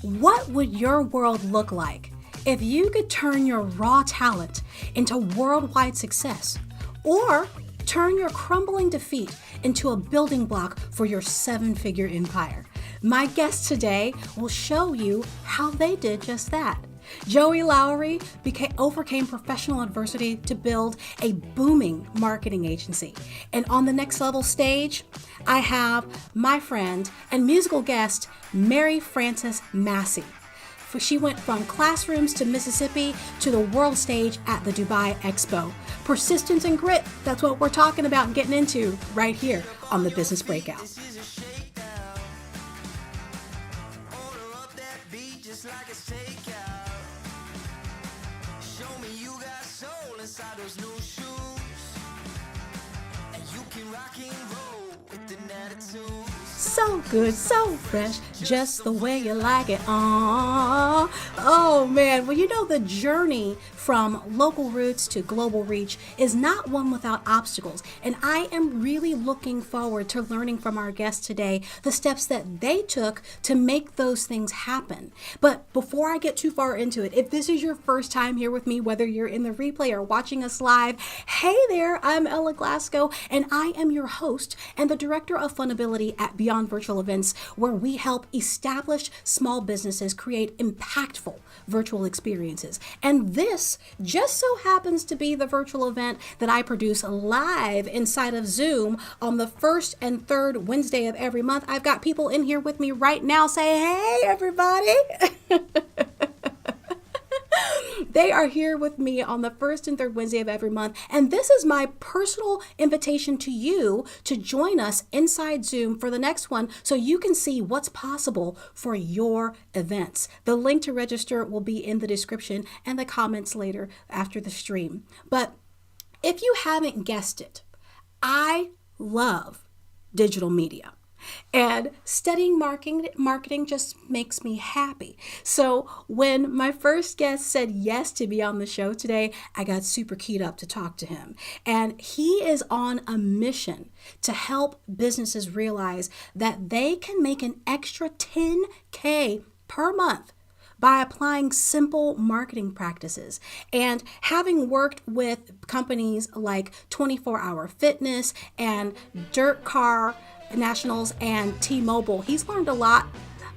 What would your world look like if you could turn your raw talent into worldwide success, or turn your crumbling defeat into a building block for your seven-figure empire? My guest today will show you how they did just that. Joey Lowery overcame professional adversity to build a booming marketing agency. And on the Next Level stage, I have my friend and musical guest, Mary Frances Massey. She went from classrooms to Mississippi to the world stage at the Dubai Expo. Persistence and grit, that's what we're talking about and getting into right here on the Business Breakout. So good, so fresh, just the way you like it. Aww. Oh man, well, you know, the journey from local roots to global reach is not one without obstacles. And I am really looking forward to learning from our guests today the steps that they took to make those things happen. But before I get too far into it, if this is your first time here with me, whether you're in the replay or watching us live, hey there, I'm Ella Glasgow, and I am your host and the Director of Funability at Beyond Virtual Events, where we help established small businesses create impactful virtual experiences. And this just so happens to be the virtual event that I produce live inside of Zoom on the first and third Wednesday of every month. I've got people in here with me right now. Say, hey, everybody. They are here with me on the first and third Wednesday of every month. And this is my personal invitation to you to join us inside Zoom for the next one so you can see what's possible for your events. The link to register will be in the description and the comments later after the stream. But if you haven't guessed it, I love digital media. And studying marketing just makes me happy. So when my first guest said yes to be on the show today, I got super keyed up to talk to him. And he is on a mission to help businesses realize that they can make an extra $10K per month by applying simple marketing practices. And having worked with companies like 24 Hour Fitness and Dirt Car Nationals and T-Mobile, he's learned a lot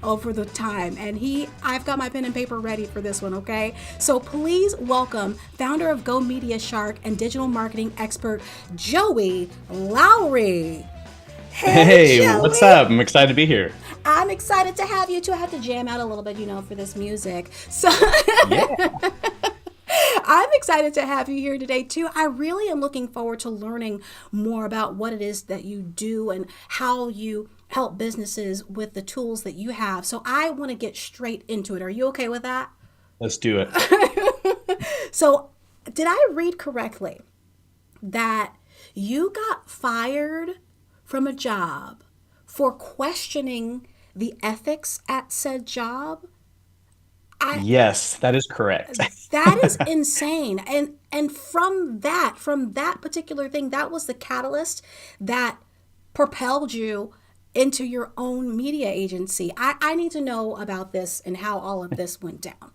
over the time, and I've got my pen and paper ready for this one, okay? So please welcome founder of Go Media Shark and digital marketing expert, Joey Lowery. Hey, Joey. What's up? I'm excited to be here. I'm excited to have you too. I have to jam out a little bit, for this music. So Yeah. I'm excited to have you here today too. I really am looking forward to learning more about what it is that you do and how you help businesses with the tools that you have. So I want to get straight into it. Are you okay with that? Let's do it. So did I read correctly that you got fired from a job for questioning the ethics at said job? Yes, that is correct. That is insane. And from that particular thing, that was the catalyst that propelled you into your own media agency. I need to know about this and how all of this went down.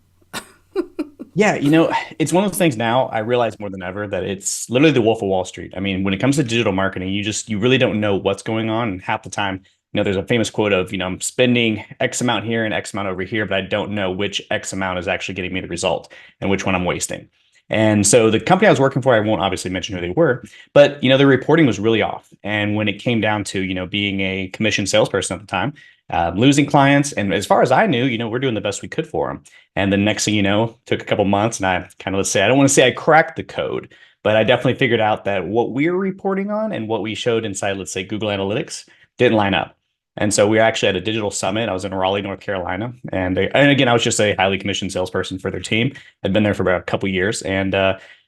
Yeah, it's one of those things now I realize more than ever that it's literally the Wolf of Wall Street. I mean, when it comes to digital marketing, you really don't know what's going on. And half the time, there's a famous quote of, I'm spending X amount here and X amount over here, but I don't know which X amount is actually getting me the result and which one I'm wasting. And so the company I was working for, I won't obviously mention who they were, but, the reporting was really off. And when it came down to, being a commission salesperson at the time, losing clients. And as far as I knew, we're doing the best we could for them. And the next thing you know, took a couple months and I kind of, I don't want to say I cracked the code, but I definitely figured out that what we were reporting on and what we showed inside, let's say, Google Analytics didn't line up. And so we were actually at a digital summit. I was in Raleigh, North Carolina. And again, I was just a highly commissioned salesperson for their team. I'd been there for about a couple of years. And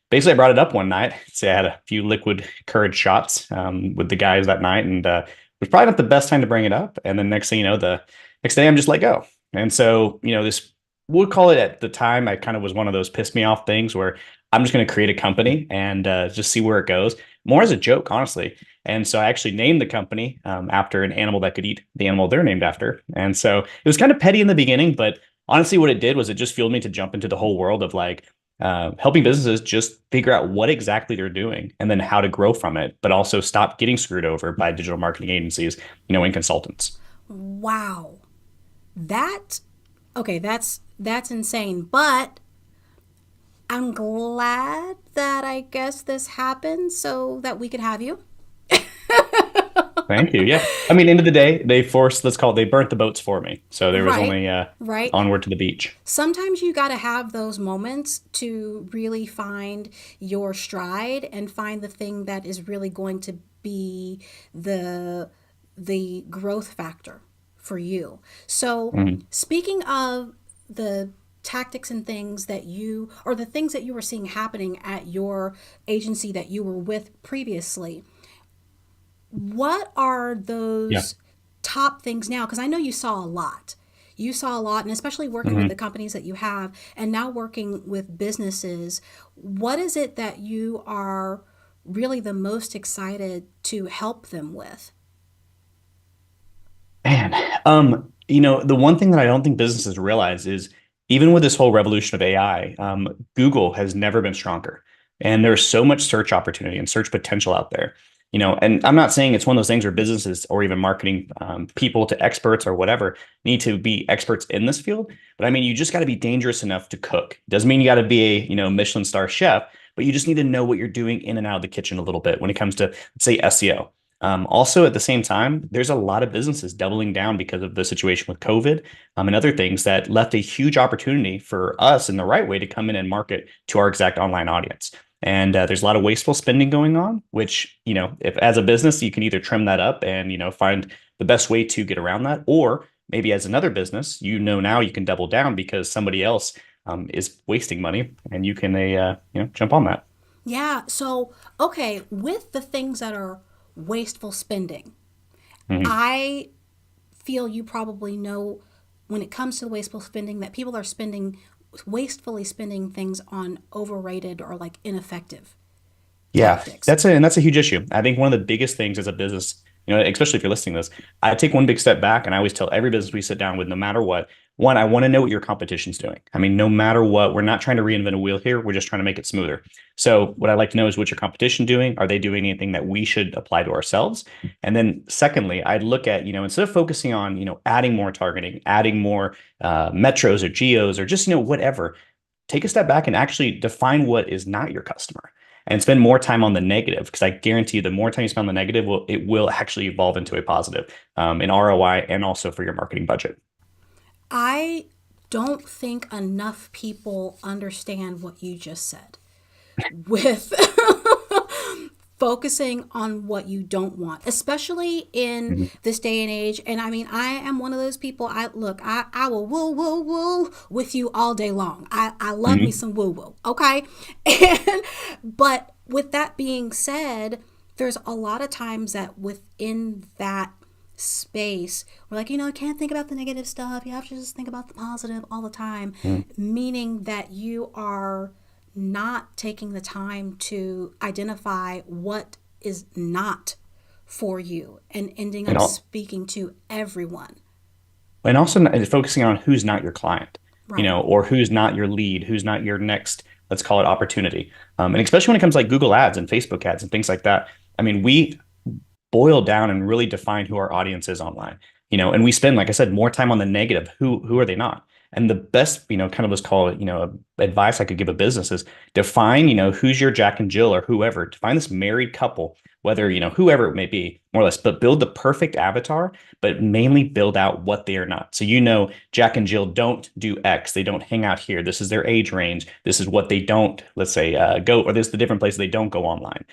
basically, I brought it up one night. I had a few liquid courage shots with the guys that night. And it was probably not the best time to bring it up. And then next thing you know, the next day I'm just let go. And so, this, we'll call it at the time, I kind of was one of those piss me off things where I'm just going to create a company and just see where it goes. More as a joke, honestly. And so I actually named the company after an animal that could eat the animal they're named after. And so it was kind of petty in the beginning, but honestly, what it did was it just fueled me to jump into the whole world of like helping businesses just figure out what exactly they're doing and then how to grow from it, but also stop getting screwed over by digital marketing agencies, and consultants. Wow. That okay, that's insane. But I'm glad that I guess this happened so that we could have you. Thank you. Yeah. I mean, end of the day, they burnt the boats for me. So there was Right. only Right. onward to the beach. Sometimes you got to have those moments to really find your stride and find the thing that is really going to be the the growth factor for you. So, Mhm. speaking of the tactics and things that you or the things that you were seeing happening at your agency that you were with previously, what are Yeah. those top things now? Because I know you saw a lot. You saw a lot, and especially working with the Mhm. companies that you have, and now working with businesses. What is it that you are really the most excited to help them with? Man, the one thing that I don't think businesses realize is even with this whole revolution of AI, Google has never been stronger. And there's so much search opportunity and search potential out there. And I'm not saying it's one of those things where businesses or even marketing people to experts or whatever need to be experts in this field. But I mean, you just got to be dangerous enough to cook. Doesn't mean you got to be a, Michelin star chef, but you just need to know what you're doing in and out of the kitchen a little bit when it comes to, let's say, SEO. Also, at the same time, there's a lot of businesses doubling down because of the situation with COVID and other things that left a huge opportunity for us in the right way to come in and market to our exact online audience. And there's a lot of wasteful spending going on, which, if as a business, you can either trim that up and, find the best way to get around that, or maybe as another business, now you can double down because somebody else is wasting money and you can, jump on that. Yeah, so okay, with the things that are wasteful spending, Mhm. I feel you probably know when it comes to wasteful spending that people are spending wastefully spending things on overrated or like ineffective Yeah, tactics. that's a huge issue. I think one of the biggest things as a business, especially if you're listening to this, I take one big step back and I always tell every business we sit down with, no matter what, one, I want to know what your competition's doing. I mean, no matter what, we're not trying to reinvent a wheel here. We're just trying to make it smoother. So what I'd like to know is what's your competition doing? Are they doing anything that we should apply to ourselves? And then secondly, I'd look at, instead of focusing on, adding more targeting, adding more metros or geos or just, whatever, take a step back and actually define what is not your customer and spend more time on the negative, because I guarantee you the more time you spend on the negative, it will actually evolve into a positive in ROI and also for your marketing budget. I don't think enough people understand what you just said with focusing on what you don't want, especially in Mhm. this day and age. And I mean, I am one of those people. I will woo woo woo with you all day long. I love me Mhm. some woo woo. Okay. And but with that being said, there's a lot of times that within that space, we're like, I can't think about the negative stuff. You have to just think about the positive all the time, Mhm. meaning that you are not taking the time to identify what is not for you and ending And up all, speaking to everyone. and also focusing on who's not your client, Right. or who's not your lead, who's not your next, let's call it opportunity. And especially when it comes to like Google ads and Facebook ads and things like that. I mean, we boil down and really define who our audience is online. And we spend, like I said, more time on the negative. Who are they not? And the best, kind of let's call it, advice I could give a business is define, who's your Jack and Jill or whoever. Define this married couple, whether, whoever it may be, more or less, but build the perfect avatar, but mainly build out what they are not. So, Jack and Jill don't do X. They don't hang out here. This is their age range. This is what they don't, let's say, go, or this is the different places they don't go online.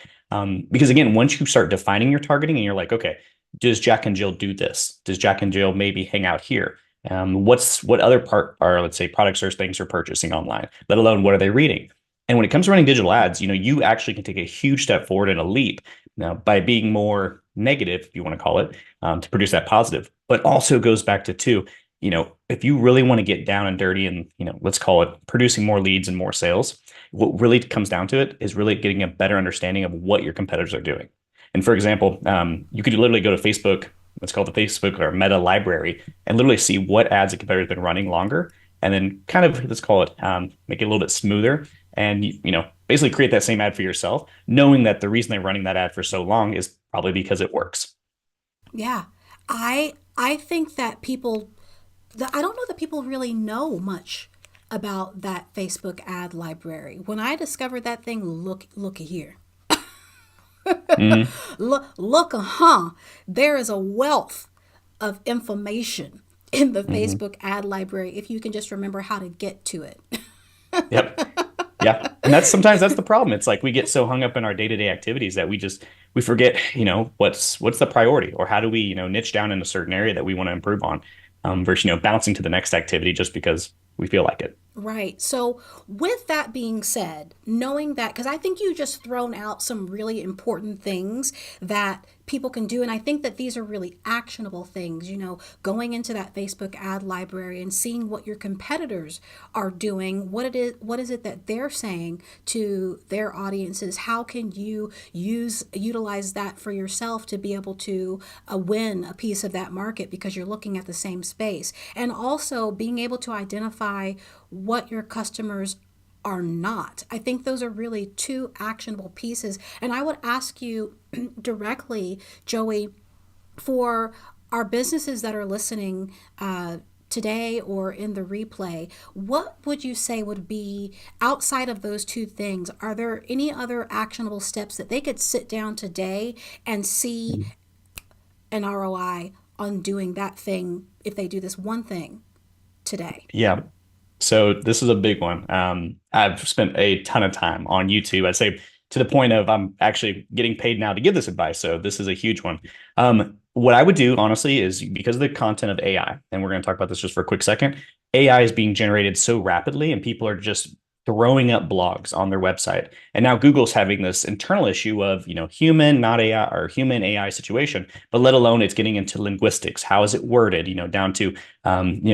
Because again, once you start defining your targeting and you're like, okay, does Jack and Jill do this? Does Jack and Jill maybe hang out here? What other part are, let's say, products or things are purchasing online, let alone what are they reading? And when it comes to running digital ads, you actually can take a huge step forward and a leap now by being more negative, if you want to call it, to produce that positive. But also goes back to two, if you really want to get down and dirty and, let's call it producing more leads and more sales, what really comes down to it is really getting a better understanding of what your competitors are doing. And for example, you could literally go to Facebook, let's call it the Facebook or Meta library, and literally see what ads a competitor's been running longer and then kind of, let's call it, make it a little bit smoother, and basically create that same ad for yourself, knowing that the reason they're running that ad for so long is probably because it works. Yeah. I think that I don't know that people really know much about that Facebook ad library. When I discovered that thing, look here. Mhm. Look, there is a wealth of information in the Mhm. Facebook ad library if you can just remember how to get to it. Yep. Yeah. And that's the problem. It's like we get so hung up in our day-to-day activities that we forget, what's the priority, or how do we, niche down in a certain area that we want to improve on, versus, bouncing to the next activity just because we feel like it. Right. So, with that being said, knowing that, because I think you just thrown out some really important things that people can do. And I think that these are really actionable things, going into that Facebook ad library and seeing what your competitors are doing, what is it that they're saying to their audiences? How can you utilize that for yourself to be able to win a piece of that market because you're looking at the same space? And also being able to identify what your customers are not. I think those are really two actionable pieces. And I would ask you directly, Joey, for our businesses that are listening today or in the replay, what would you say would be outside of those two things? Are there any other actionable steps that they could sit down today and see an ROI on doing that thing if they do this one thing today? Yeah. So this is a big one. I've spent a ton of time on YouTube. I'd say to the point of I'm actually getting paid now to give this advice. So this is a huge one. What I would do, honestly, is because of the content of AI, and we're going to talk about this just for a quick second. AI is being generated so rapidly, and people are just throwing up blogs on their website. And now Google's having this internal issue of, human, not AI, or human AI situation, but let alone it's getting into linguistics. How is it worded, down to,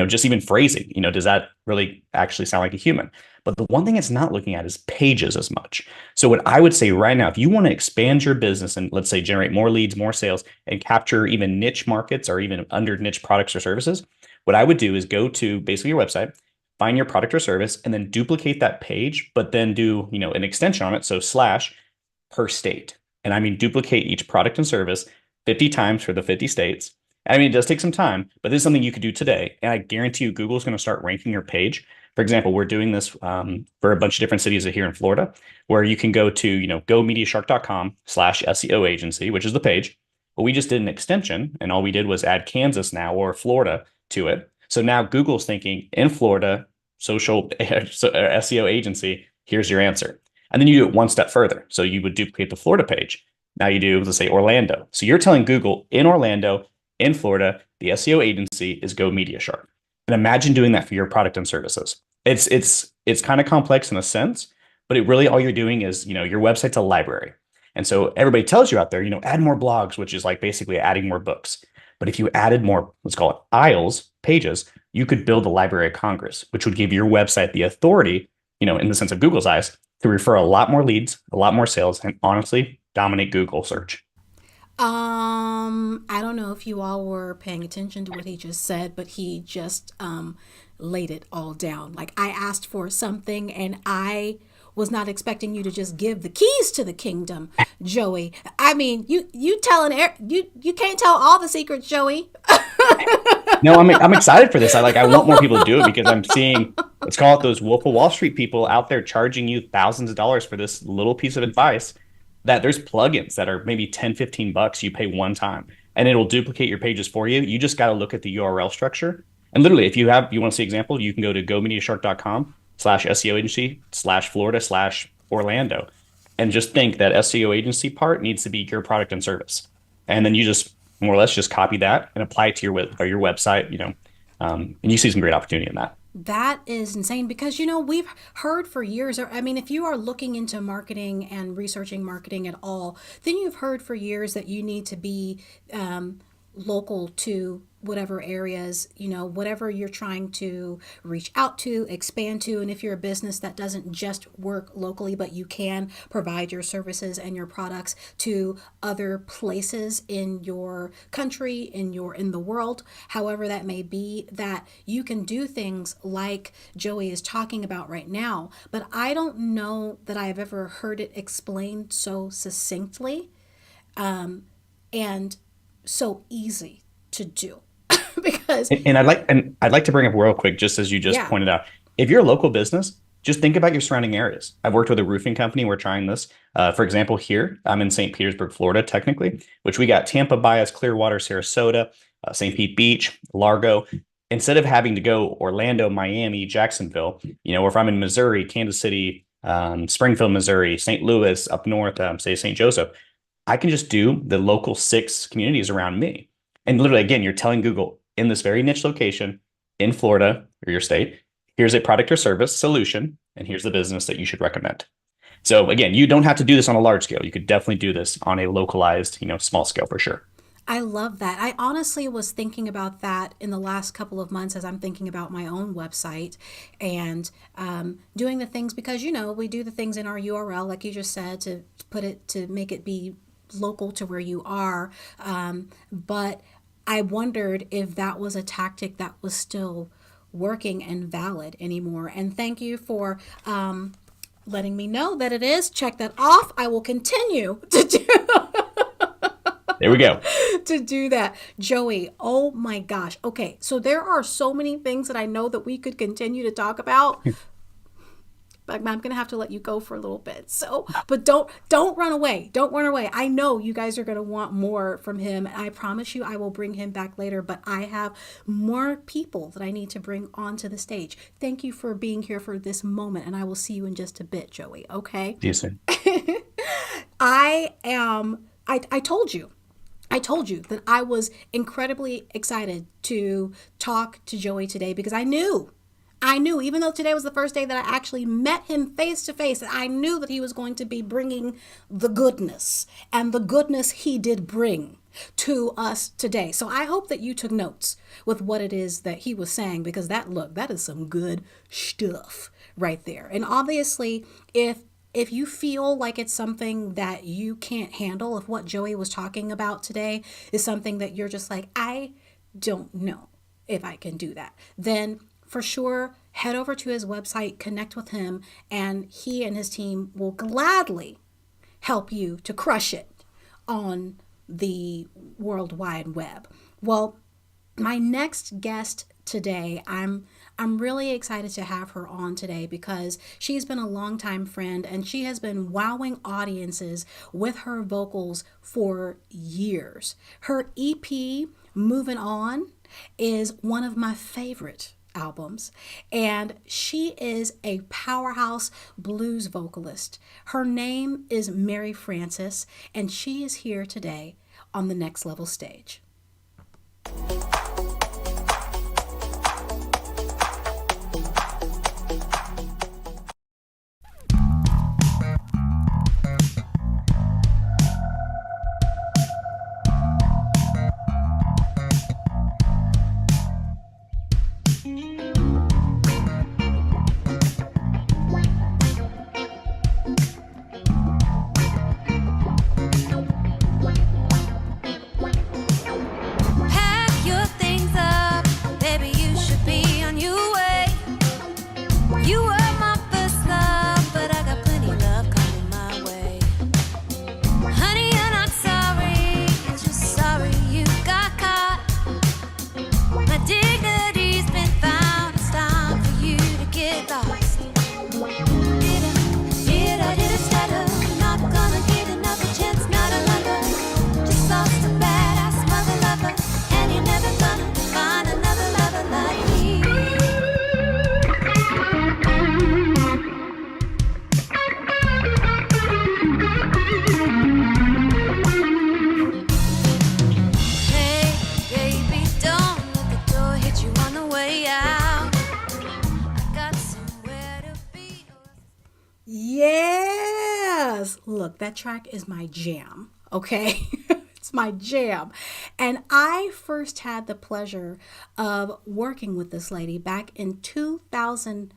just even phrasing, does that really actually sound like a human? But the one thing it's not looking at is pages as much. So what I would say right now, if you want to expand your business and, let's say, generate more leads, more sales, and capture even niche markets or even under niche products or services, what I would do is go to basically your website, find your product or service, and then duplicate that page, but then do, an extension on it. So slash per state. And I mean, duplicate each product and service 50 times for the 50 states. I mean, it does take some time, but this is something you could do today. And I guarantee you, Google's going to start ranking your page. For example, we're doing this for a bunch of different cities here in Florida, where you can go to, gomediashark.com/SEO agency, which is the page. But we just did an extension, and all we did was add Kansas now or Florida to it. So now Google's thinking in Florida, social SEO agency, here's your answer. And then you do it one step further. So you would duplicate the Florida page. Now you do, let's say, Orlando. So you're telling Google in Orlando, in Florida, the SEO agency is Go Media Shark. And imagine doing that for your product and services. It's kind of complex in a sense, but it really all you're doing is, your website's a library. And so everybody tells you out there, add more blogs, which is like basically adding more books. But if you added more, let's call it aisles, pages, you could build a Library of Congress, which would give your website the authority, in the sense of Google's eyes, to refer a lot more leads, a lot more sales, and honestly dominate Google search. I don't know if you all were paying attention to what he just said, but he just laid it all down. Like, I asked for something and I was not expecting you to just give the keys to the kingdom, Joey. I mean, you can't tell all the secrets, Joey. No, I'm excited for this. I want more people to do it because I'm seeing, let's call it, those Wolf of Wall Street people out there charging you thousands of dollars for this little piece of advice, that there's plugins that are maybe 10, $15 you pay one time and it'll duplicate your pages for you. You just got to look at the URL structure. And literally, if you want to see example, you can go to gomediashark.com/SEO agency/Florida/Orlando and just think that SEO agency part needs to be your product and service. And then you just more or less just copy that and apply it to your website, and you see some great opportunity in that. That is insane because, we've heard for years, I mean, if you are looking into marketing and researching marketing at all, then you've heard for years that you need to be local to whatever areas, whatever you're trying to reach out to, expand to. And if you're a business that doesn't just work locally, but you can provide your services and your products to other places in your country, in the world, however that may be, that you can do things like Joey is talking about right now. But I don't know that I've ever heard it explained so succinctly, and so easy to do. Because and I'd like to bring up real quick, just as you just pointed out, if you're a local business, just think about your surrounding areas. I've worked with a roofing company. We're trying this. For example, here I'm in St. Petersburg, Florida, technically, which we got Tampa, Bias, Clearwater, Sarasota, St. Pete Beach, Largo. Instead of having to go Orlando, Miami, Jacksonville, or if I'm in Missouri, Kansas City, Springfield, Missouri, St. Louis, up north, say St. Joseph, I can just do the local 6 communities around me. And literally, again, you're telling Google, in this very niche location in Florida or your state, here's a product or service solution, and here's the business that you should recommend. So again, you don't have to do this on a large scale. You could definitely do this on a localized, small scale for sure. I love that. I honestly was thinking about that in the last couple of months as I'm thinking about my own website and doing the things, because, we do the things in our URL, like you just said, to make it be local to where you are. But I wondered if that was a tactic that was still working and valid anymore. And thank you for letting me know that it is. Check that off. I will continue to do. There we go. To do that. Joey, oh my gosh. Okay, so there are so many things that I know that we could continue to talk about. But I'm going to have to let you go for a little bit. So, but don't run away. Don't run away. I know you guys are going to want more from him. I promise you I will bring him back later, but I have more people that I need to bring onto the stage. Thank you for being here for this moment, and I will see you in just a bit, Joey. Okay? See you soon. I told you that I was incredibly excited to talk to Joey today because I knew, even though today was the first day that I actually met him face to face, I knew that he was going to be bringing the goodness, and the goodness he did bring to us today. So I hope that you took notes with what it is that he was saying, because that is some good stuff right there. And obviously, if you feel like it's something that you can't handle, if what Joey was talking about today is something that you're just like, I don't know if I can do that, then for sure, head over to his website, connect with him, and he and his team will gladly help you to crush it on the World Wide Web. Well, my next guest today, I'm really excited to have her on today because she's been a longtime friend and she has been wowing audiences with her vocals for years. Her EP, Moving On, is one of my favorite albums, and she is a powerhouse blues vocalist. Her name is Mary Frances, and she is here today on the Next Level stage. Yes! Look, that track is my jam, okay? It's my jam. And I first had the pleasure of working with this lady back in 2005,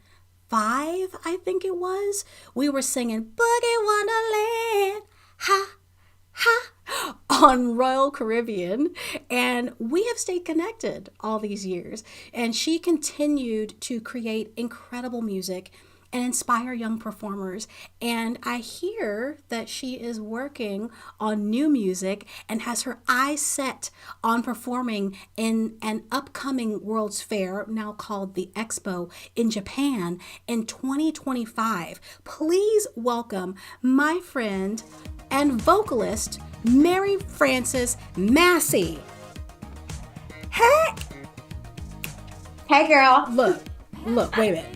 I think it was. We were singing Boogie Wonderland, ha, ha, on Royal Caribbean. And we have stayed connected all these years. And she continued to create incredible music and inspire young performers. And I hear that she is working on new music and has her eyes set on performing in an upcoming World's Fair, now called the Expo, in Japan in 2025. Please welcome my friend and vocalist, Mary Frances Massey. Hey! Hey, girl. Look, wait a minute.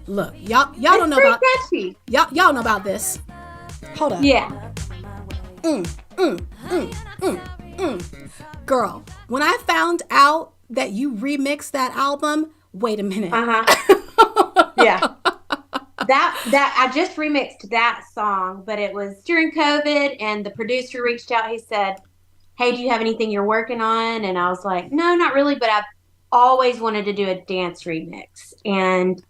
Look, y'all don't know about catchy. y'all know about this. Hold up. Yeah. Girl, when I found out that you remixed that album, wait a minute. Yeah. That I just remixed that song, but it was during COVID, and the producer reached out. He said, "Hey, do you have anything you're working on?" And I was like, "No, not really, but I've always wanted to do a dance remix." And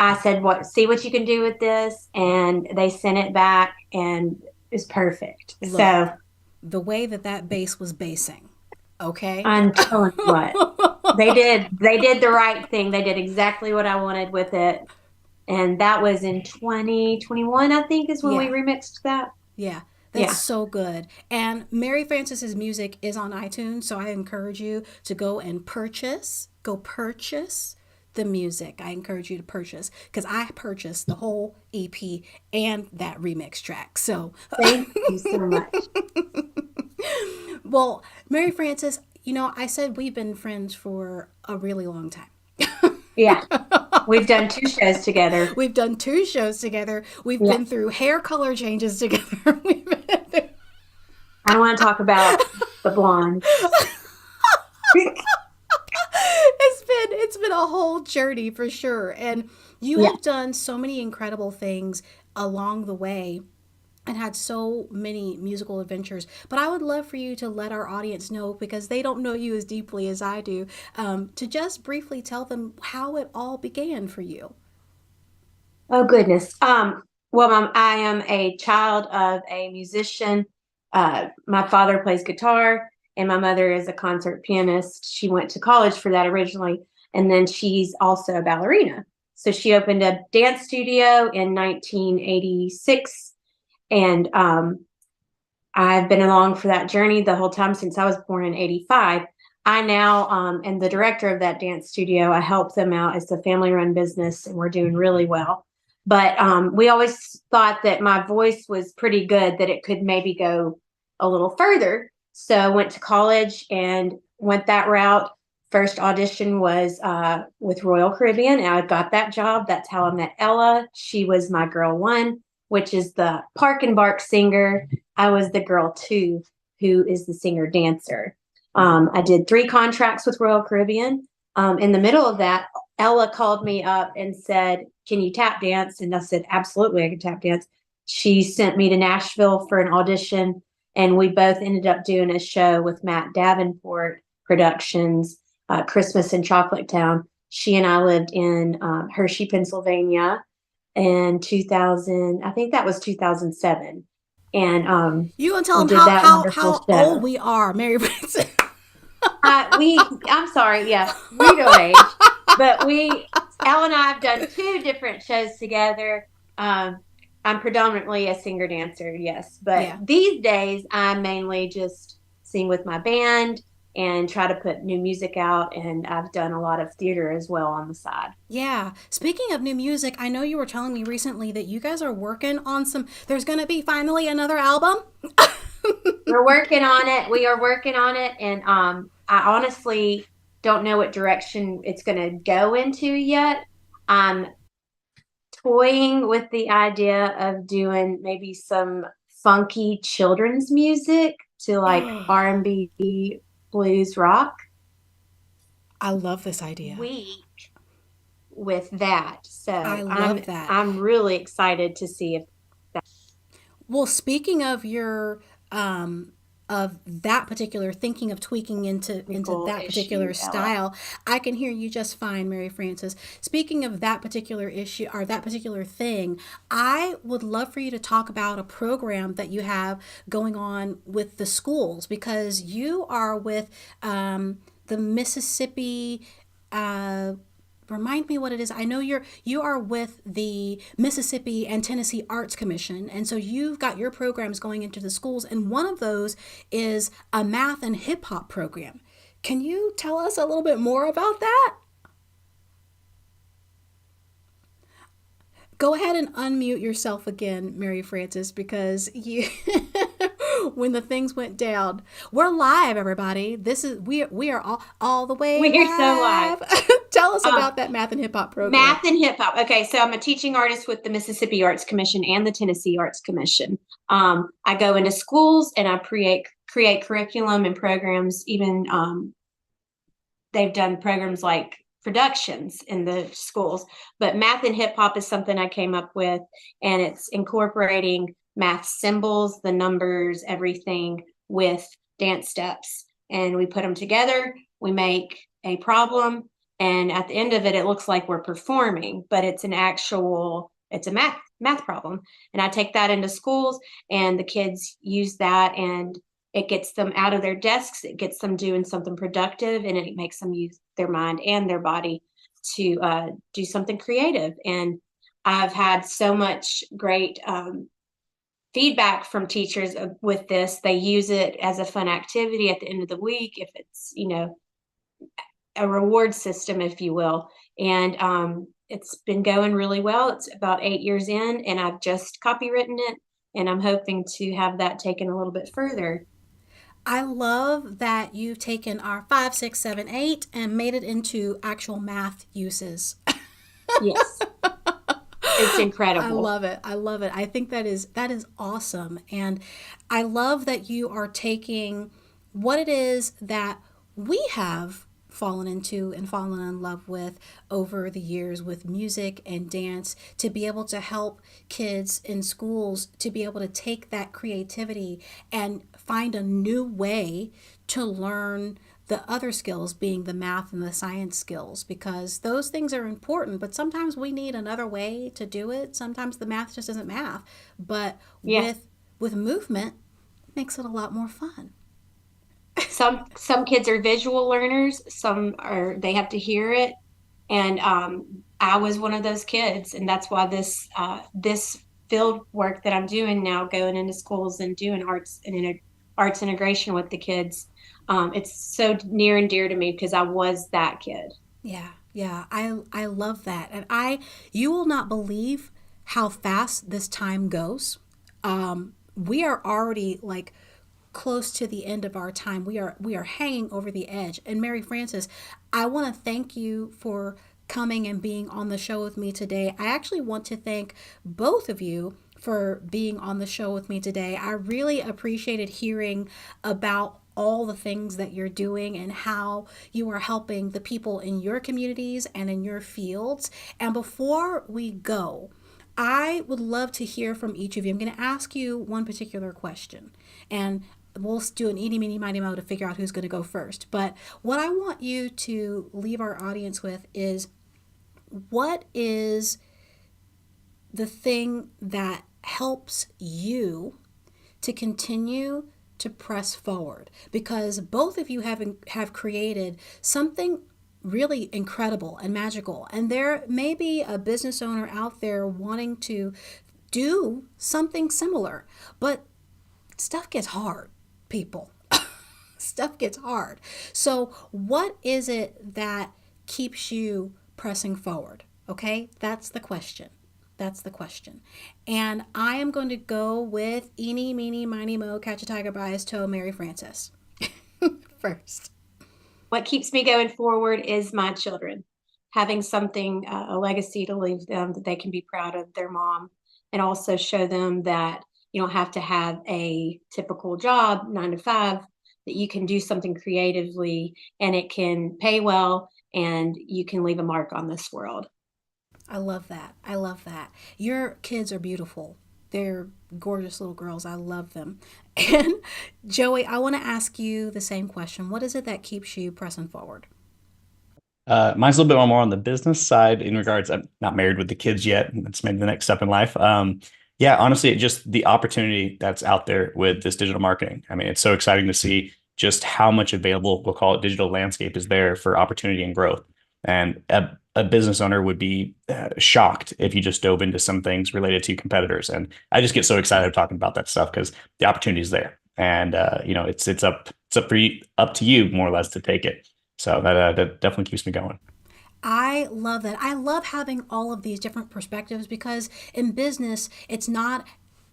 I said, see what you can do with this. And they sent it back, and it's perfect. Look, so the way that bass was bassing, okay? I'm telling you what, they did the right thing. They did exactly what I wanted with it. And that was in 2021, I think, is when we remixed that. Yeah. That's so good. And Mary Frances's music is on iTunes, so I encourage you to go purchase the music. I encourage you to purchase, because I purchased the whole EP and that remix track. So thank you so much. Well, Mary Frances, I said we've been friends for a really long time. Yeah. We've done 2 shows together. We've done 2 shows together. We've been through hair color changes together. I don't want to talk about the blonde. It's been a whole journey for sure. And you have done so many incredible things along the way and had so many musical adventures. But I would love for you to let our audience know, because they don't know you as deeply as I do, to just briefly tell them how it all began for you. Oh, goodness. Well, I am a child of a musician. My father plays guitar, and my mother is a concert pianist. She went to college for that originally, and then she's also a ballerina. So she opened a dance studio in 1986, and I've been along for that journey the whole time since I was born in 85. I now am the director of that dance studio. I help them out. It's a family-run business, and we're doing really well. But we always thought that my voice was pretty good, that it could maybe go a little further. So I went to college and went that route. First audition was with Royal Caribbean, and I got that job. That's how I met Ella. She was my girl 1, which is the Park and Bark singer. I was the girl 2, who is the singer-dancer. I did 3 contracts with Royal Caribbean. In the middle of that, Ella called me up and said, "Can you tap dance?" And I said, "Absolutely, I can tap dance." She sent me to Nashville for an audition, and we both ended up doing a show with Matt Davenport Productions, Christmas in Chocolate Town. She and I lived in Hershey, Pennsylvania in 2000. I think that was 2007. And you gonna tell them how old we are, Mary Frances? I'm sorry, yeah, we don't age, but Elle and I have done 2 different shows together. I'm predominantly a singer dancer, yes, but these days I mainly just sing with my band and try to put new music out, and I've done a lot of theater as well on the side. Yeah. Speaking of new music, I know you were telling me recently that you guys are working on there's going to be finally another album. We're working on it. We are working on it, and I honestly don't know what direction it's going to go into yet. I'm toying with the idea of doing maybe some funky children's music to like R&B, blues, rock. I love this idea. Week with that. So I love that. I'm really excited to see if that. Well, speaking of your of that particular thinking of tweaking into that particular style. I can hear you just fine, Mary Frances. Speaking of that particular issue or that particular thing, I would love for you to talk about a program that you have going on with the schools, because you are with the Mississippi. Remind me what it is. I know you are with the Mississippi and Tennessee Arts Commission, and so you've got your programs going into the schools, and one of those is a math and hip hop program. Can you tell us a little bit more about that? Go ahead and unmute yourself again, Mary Frances, because you when the things went down. We're live, everybody. This is we are all the way We're live. so live. Tell us about that math and hip hop program. Math and hip hop. Okay, so I'm a teaching artist with the Mississippi Arts Commission and the Tennessee Arts Commission. I go into schools and I create curriculum and programs. Even they've done programs like productions in the schools. But math and hip hop is something I came up with, and it's incorporating math symbols, the numbers, everything with dance steps. And we put them together, we make a problem, and at the end of it, it looks like we're performing, but it's a math problem. And I take that into schools, and the kids use that, and it gets them out of their desks, it gets them doing something productive, and it makes them use their mind and their body to do something creative. And I've had so much great feedback from teachers with this. They use it as a fun activity at the end of the week, if it's, a reward system, if you will. And it's been going really well. It's about 8 years in, and I've just copywritten it, and I'm hoping to have that taken a little bit further. I love that you've taken our 5, 6, 7, 8 and made it into actual math uses. Yes. It's incredible. I love it. I think that is awesome. And I love that you are taking what it is that we have fallen into and fallen in love with over the years with music and dance, to be able to help kids in schools to be able to take that creativity and find a new way to learn the other skills, being the math and the science skills, because those things are important, but sometimes we need another way to do it. Sometimes the math just isn't math, but with movement, it makes it a lot more fun. Some kids are visual learners, they have to hear it. And I was one of those kids, and that's why this field work that I'm doing now, going into schools and doing arts integration with the kids, it's so near and dear to me because I was that kid. Yeah, I love that. And you will not believe how fast this time goes. We are already like close to the end of our time. We are hanging over the edge. And Mary Frances, I want to thank you for coming and being on the show with me today. I actually want to thank both of you for being on the show with me today. I really appreciated hearing about all the things that you're doing and how you are helping the people in your communities and in your fields. And before we go, I would love to hear from each of you. I'm going to ask you one particular question, and we'll do an eeny, meeny, miny, mo to figure out who's going to go first. But what I want you to leave our audience with is, what is the thing that helps you to continue to press forward? Because both of you have created something really incredible and magical. And there may be a business owner out there wanting to do something similar, but stuff gets hard, people. Stuff gets hard. So what is it that keeps you pressing forward? Okay, that's the question. And I am going to go with eeny, meeny, miny, mo, catch a tiger by his toe, Mary Frances. First. What keeps me going forward is my children. Having something, a legacy to leave them that they can be proud of their mom, and also show them that you don't have to have a typical job, 9 to 5, that you can do something creatively and it can pay well and you can leave a mark on this world. I love that. Your kids are beautiful. They're gorgeous little girls. I love them. And Joey, I want to ask you the same question. What is it that keeps you pressing forward? Mine's a little bit more on the business side in regards. I'm not married with the kids yet, and that's maybe the next step in life. Yeah, honestly, just the opportunity that's out there with this digital marketing. I mean, it's so exciting to see just how much available, we'll call it digital landscape, is there for opportunity and growth. And a business owner would be shocked if you just dove into some things related to competitors. And I just get so excited talking about that stuff because the opportunity is there, and it's up to you more or less to take it. So that definitely keeps me going. I love that. I love having all of these different perspectives because in business, it's not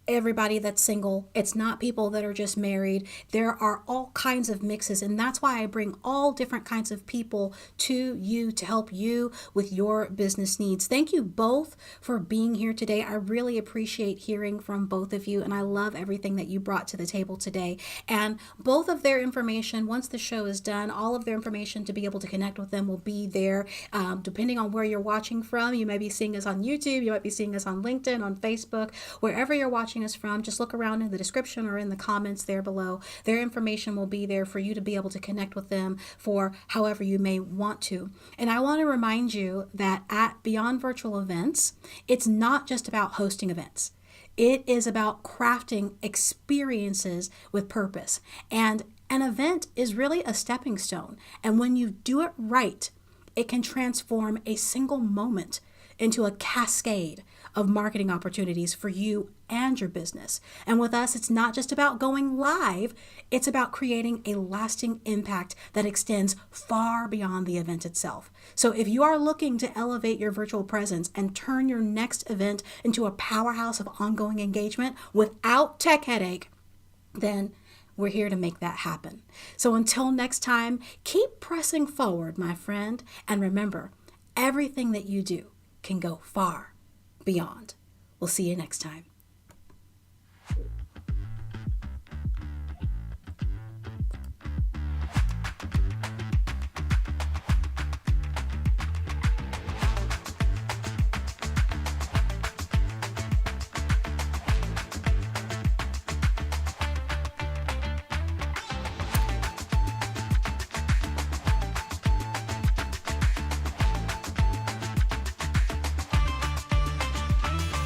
everybody that's single. It's not people that are just married. There are all kinds of mixes. And that's why I bring all different kinds of people to you to help you with your business needs. Thank you both for being here today. I really appreciate hearing from both of you. And I love everything that you brought to the table today. And both of their information, once the show is done, all of their information to be able to connect with them will be there. Depending on where you're watching from, you may be seeing us on YouTube, you might be seeing us on LinkedIn, on Facebook, wherever you're watching us from, just look around in the description or in the comments there below. Their information will be there for you to be able to connect with them for however you may want to. And I want to remind you that at Beyond Virtual Events, it's not just about hosting events. It is about crafting experiences with purpose. And an event is really a stepping stone. And when you do it right, it can transform a single moment into a cascade of marketing opportunities for you and your business. And with us, it's not just about going live, it's about creating a lasting impact that extends far beyond the event itself. So if you are looking to elevate your virtual presence and turn your next event into a powerhouse of ongoing engagement without tech headache, then we're here to make that happen. So until next time, keep pressing forward, my friend. And remember, everything that you do can go far beyond. We'll see you next time.